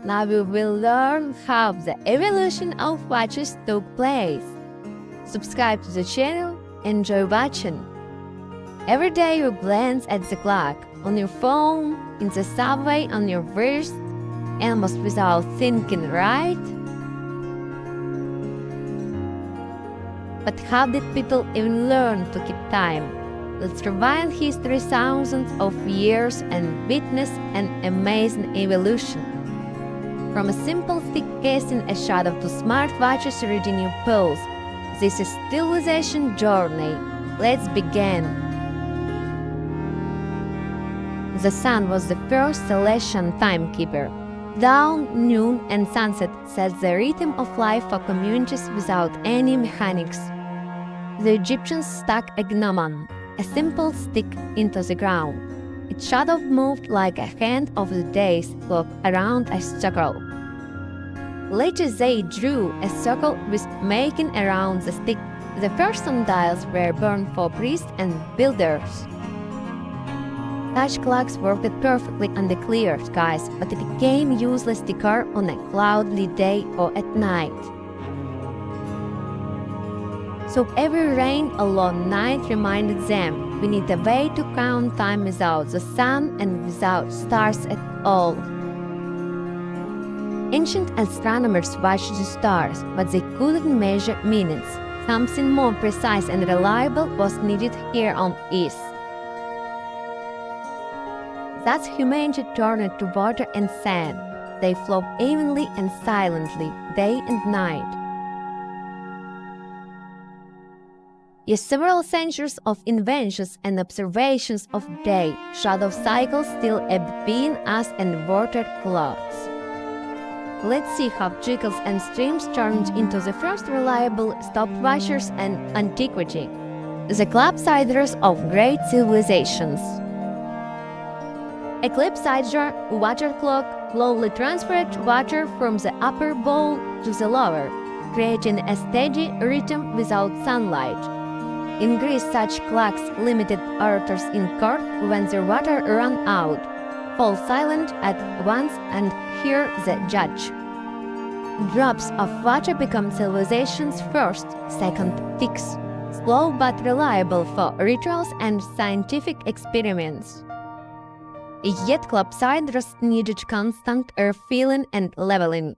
Now we will learn how the evolution of watches took place. Subscribe to the channel, enjoy watching. Every day you glance at the clock, on your phone, in the subway, on your wrist, almost without thinking, right? But how did people even learn to keep time? Let's rewind history thousands of years and witness an amazing evolution. From a simple stick casing a shadow to smartwatches reading your pulse, this is civilization journey. Let's begin. The sun was the first celestial timekeeper. Dawn, noon, and sunset set the rhythm of life for communities without any mechanics. The Egyptians stuck a gnomon, a simple stick, into the ground. Its shadow moved like a hand of the day's clock around a circle. Later they drew a circle with making around the stick. The first sundials were burned for priests and builders. Such clocks worked perfectly under clear skies, but it became useless to car on a cloudy day or at night. So every rain or long night reminded them we need a way to count time without the sun and without stars at all. Ancient astronomers watched the stars, but they couldn't measure minutes. Something more precise and reliable was needed here on Earth. Thus humanity turned to water and sand. They flowed evenly and silently, day and night. Yet several centuries of inventions and observations of day, shadow cycles still between us and water clocks. Let's see how trickles and streams turned into the first reliable stopwatches and antiquity, the clopsiders of great civilizations. A clopsider water clock slowly transferred water from the upper bowl to the lower, creating a steady rhythm without sunlight. In Greece, such clocks limited orators in court when their water ran out, fall silent at once and hear the judge. Drops of water become civilization's first, second fix, slow but reliable for rituals and scientific experiments. Yet clopsiders needed constant air filling and leveling,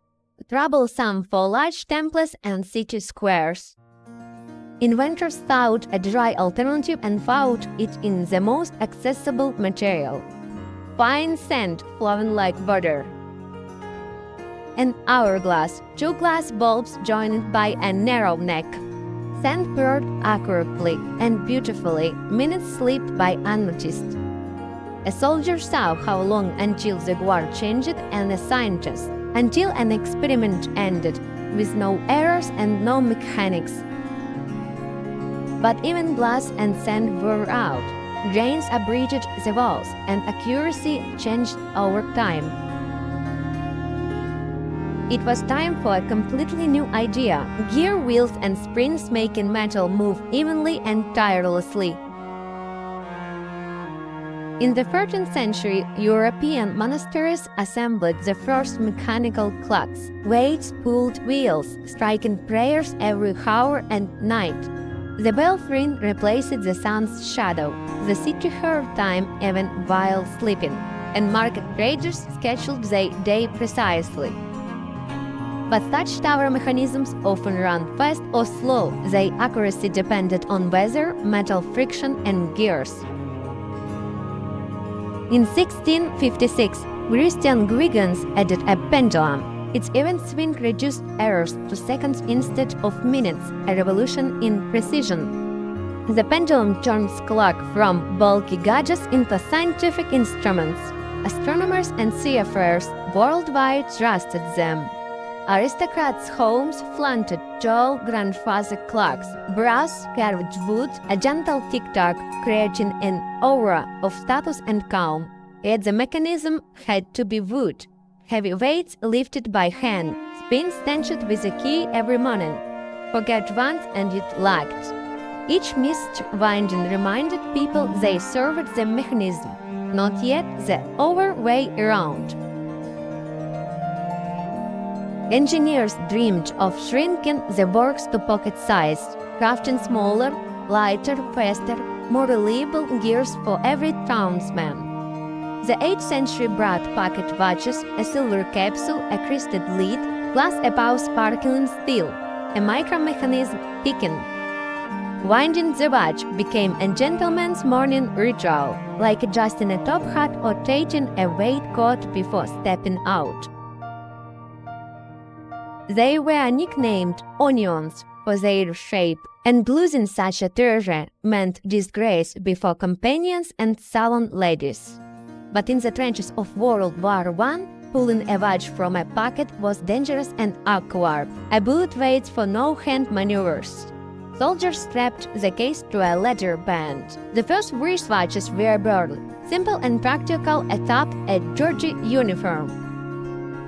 troublesome for large temples and city squares. Inventors sought a dry alternative and found it in the most accessible material: fine sand flowing like water. An hourglass, two glass bulbs joined by a narrow neck. Sand poured accurately and beautifully, minutes slipped by unnoticed. A soldier saw how long until the guard changed, and a scientist until an experiment ended, with no errors and no mechanics. But even glass and sand wore out, grains abridged the walls, and accuracy changed over time. It was time for a completely new idea: gear wheels and springs making metal move evenly and tirelessly. In the 13th century, European monasteries assembled the first mechanical clocks, weights-pulled wheels, striking prayers every hour and night. The belfry replaced the sun's shadow. The city heard time even while sleeping, and market traders scheduled their day precisely. But such tower mechanisms often ran fast or slow. Their accuracy depended on weather, metal friction, and gears. In 1656, Christian Huygens added a pendulum. Its even swing reduced errors to seconds instead of minutes, a revolution in precision. The pendulum turns clock from bulky gadgets into scientific instruments. Astronomers and seafarers worldwide trusted them. Aristocrats' homes flaunted tall grandfather clocks, brass, carved wood, a gentle tick-tock, creating an aura of status and calm. Yet the mechanism had to be wood. Heavy weights lifted by hand, spins tensioned with a key every morning. Forget once and it lagged. Each missed winding reminded people they served the mechanism, not yet the other way around. Engineers dreamed of shrinking the works to pocket size, crafting smaller, lighter, faster, more reliable gears for every townsman. The 8th century brought pocket watches, a silver capsule, a crested lid, plus a bow sparkling steel, a micromechanism ticking. Winding the watch became a gentleman's morning ritual, like adjusting a top hat or taking a waistcoat before stepping out. They were nicknamed onions for their shape, and losing such a treasure meant disgrace before companions and salon ladies. But in the trenches of World War I, pulling a watch from a pocket was dangerous and awkward. A bullet waits for no hand maneuvers. Soldiers strapped the case to a leather band. The first wristwatches were burly, simple and practical atop a Georgie uniform.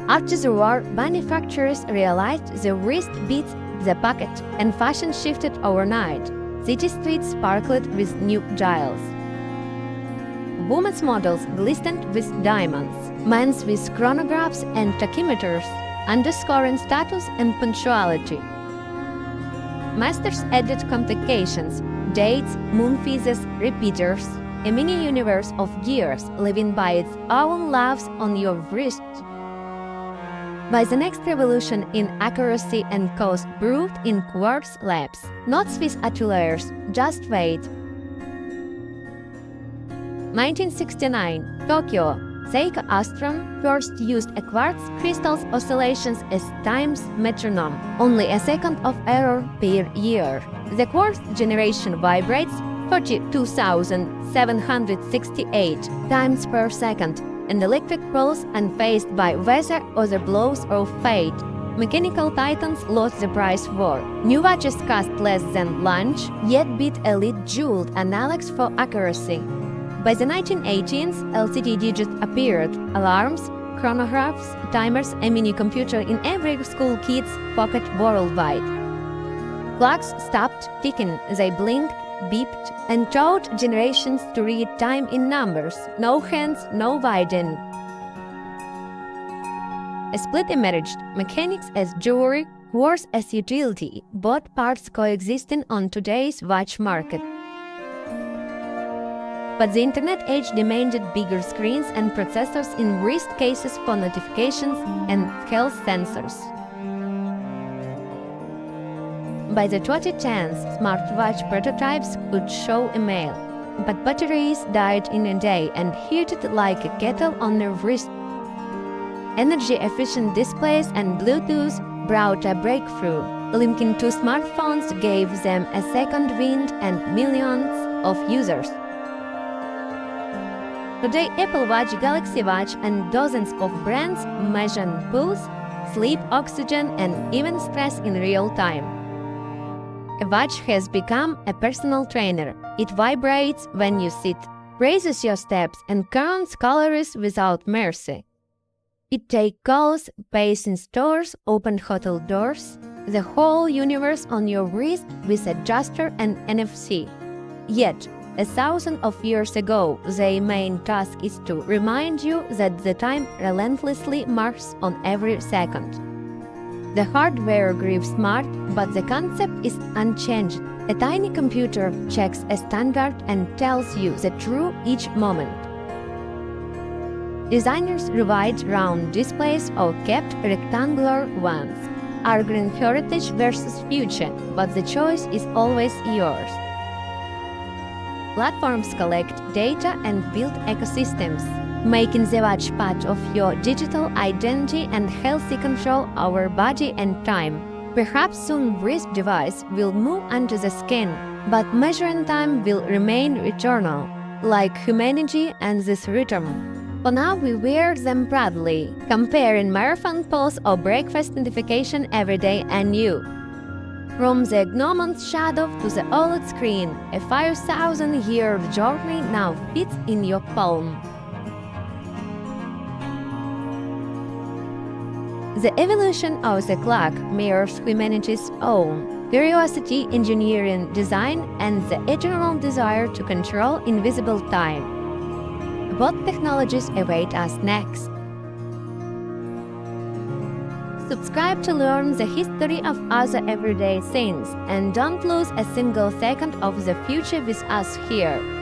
After the war, manufacturers realized the wrist beat the pocket, and fashion shifted overnight. City streets sparkled with new dials. Women's models glistened with diamonds, men's with chronographs and tachymeters, underscoring status and punctuality. Masters added complications, dates, moon phases, repeaters, a mini-universe of gears living by its own laws on your wrist. By the next revolution in accuracy and cost brewed in quartz labs, not Swiss ateliers, just wait. 1969, Tokyo. Seiko Astron first used a quartz crystal's oscillations as time's metronome, only a second of error per year. The quartz generation vibrates 42,768 times per second, and electric pulse unfazed by weather or the blows of fate. Mechanical titans lost the price war. New watches cost less than lunch, yet beat elite jeweled analogs for accuracy. By the 1918s, LCD digits appeared, alarms, chronographs, timers, a mini-computer in every school kid's pocket worldwide. Clocks stopped ticking, they blinked, beeped, and taught generations to read time in numbers, no hands, no writing. A split emerged, mechanics as jewelry, quartz as utility, both parts coexisting on today's watch market. But the internet age demanded bigger screens and processors in wrist cases for notifications and health sensors. By the 2010s, smartwatch prototypes could show email, but batteries died in a day and heated like a kettle on their wrist. Energy-efficient displays and Bluetooth brought a breakthrough. Linking two smartphones gave them a second wind and millions of users. Today, Apple Watch, Galaxy Watch, and dozens of brands measure pulse, sleep, oxygen, and even stress in real time. A watch has become a personal trainer. It vibrates when you sit, raises your steps, and counts calories without mercy. It takes calls, pays in stores, opens hotel doors, the whole universe on your wrist with a gesture and NFC. Yet, 1,000 of years ago, their main task is to remind you that the time relentlessly marches on every second. The hardware grieves smart, but the concept is unchanged. A tiny computer checks a standard and tells you the truth each moment. Designers revised round displays or kept rectangular ones, arguing heritage versus future, but the choice is always yours. Platforms collect data and build ecosystems, making the watch part of your digital identity and healthy control our body and time. Perhaps soon wrist device will move under the skin, but measuring time will remain eternal, like humanity and this rhythm. For now, we wear them proudly, comparing marathon pulse or breakfast notification every day anew. From the gnommon's shadow to the OLED screen, a 5,000-year journey now fits in your palm. The evolution of the clock mirrors humanity's own curiosity, engineering, design, and the eternal desire to control invisible time. What technologies await us next? Subscribe to learn the history of other everyday things and don't lose a single second of the future with us here.